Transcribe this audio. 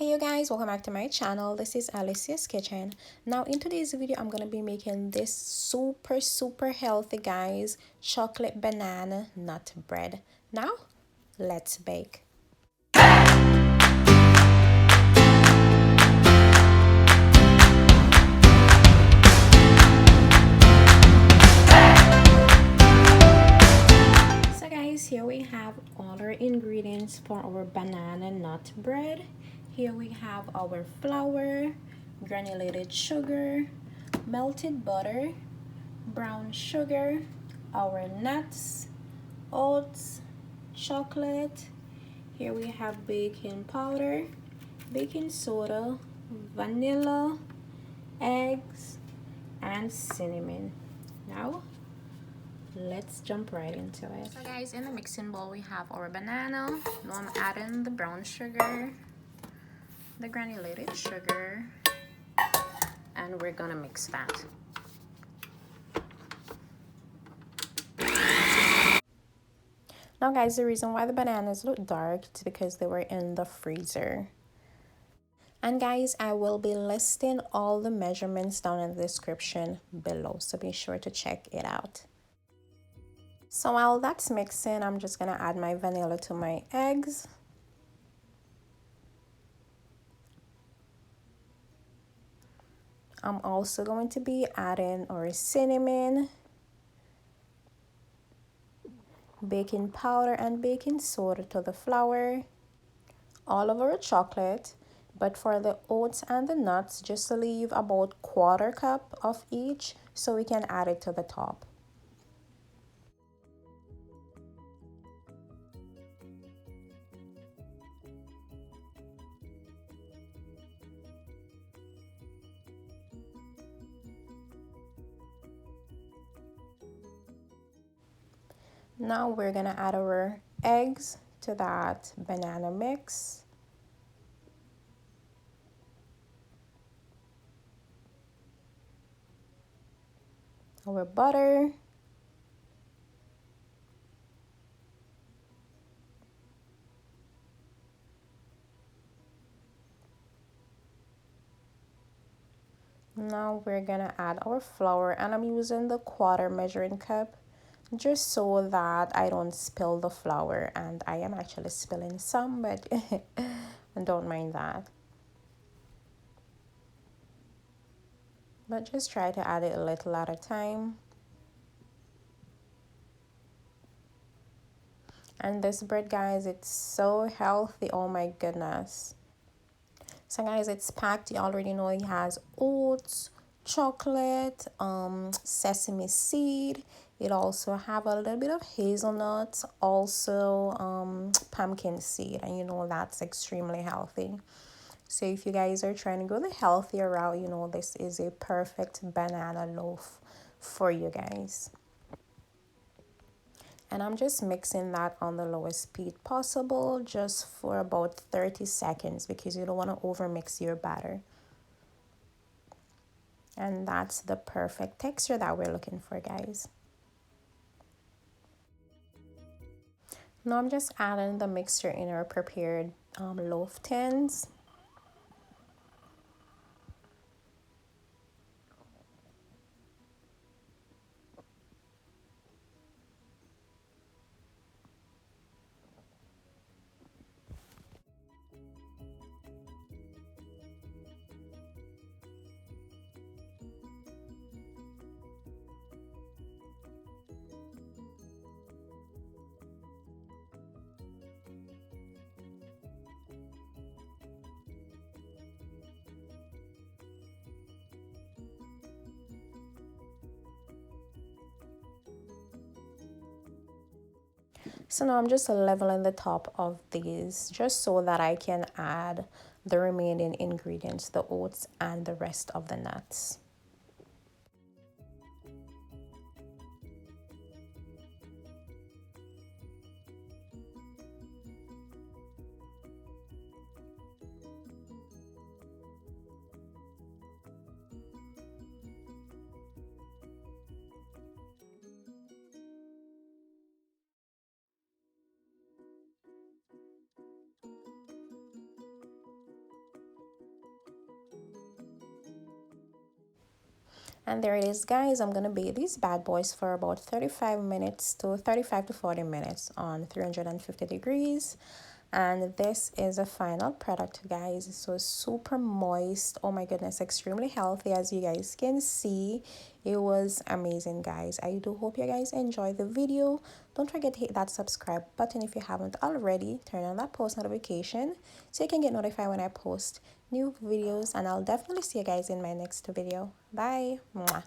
Hey you guys, welcome back to my channel. This is Alicia's Kitchen. Now in today's video I'm gonna be making this super healthy guys chocolate banana nut bread. Now let's bake. So guys, here we have all our ingredients for our banana nut bread. Here we have our flour, granulated sugar, melted butter, brown sugar, our nuts, oats, chocolate. Here we have baking powder, baking soda, vanilla, eggs, and cinnamon. Now let's jump right into it. So guys, in the mixing bowl we have our banana. Now I'm adding the brown sugar, the granulated sugar, and we're gonna mix that. Now guys, the reason why the bananas look dark is because they were in the freezer. And guys, I will be listing all the measurements down in the description below, so be sure to check it out. So while that's mixing, I'm just gonna add my vanilla to my eggs. I'm also going to be adding our cinnamon, baking powder and baking soda to the flour, all of our chocolate, but for the oats and the nuts, just leave about 1/4 cup of each so we can add it to the top. Now we're gonna add our eggs to that banana mix. Our butter. Now we're gonna add our flour, and I'm using the 1/4 measuring cup just so that I don't spill the flour, and I am actually spilling some, but don't mind that. But just try to add it a little at a time. And this bread guys, it's so healthy, oh my goodness. So guys, it's packed, you already know it has oats, chocolate, sesame seed. It also have a little bit of hazelnuts, also pumpkin seed, and you know that's extremely healthy. So if you guys are trying to go the healthier route, you know this is a perfect banana loaf for you guys. And I'm just mixing that on the lowest speed possible just for about 30 seconds because you don't want to overmix your batter. And that's the perfect texture that we're looking for, guys. Now I'm just adding the mixture in our prepared loaf tins. So now I'm just leveling the top of these just so that I can add the remaining ingredients, the oats and the rest of the nuts. And there it is, guys. I'm gonna bake these bad boys for about 35 to 40 minutes on 350 degrees. And this is a final product, guys. So super moist. Oh my goodness, extremely healthy. As you guys can see, it was amazing, guys. I do hope you guys enjoyed the video. Don't forget to hit that subscribe button if you haven't already. Turn on that post notification so you can get notified when I post new videos. And I'll definitely see you guys in my next video. Bye. Mwah.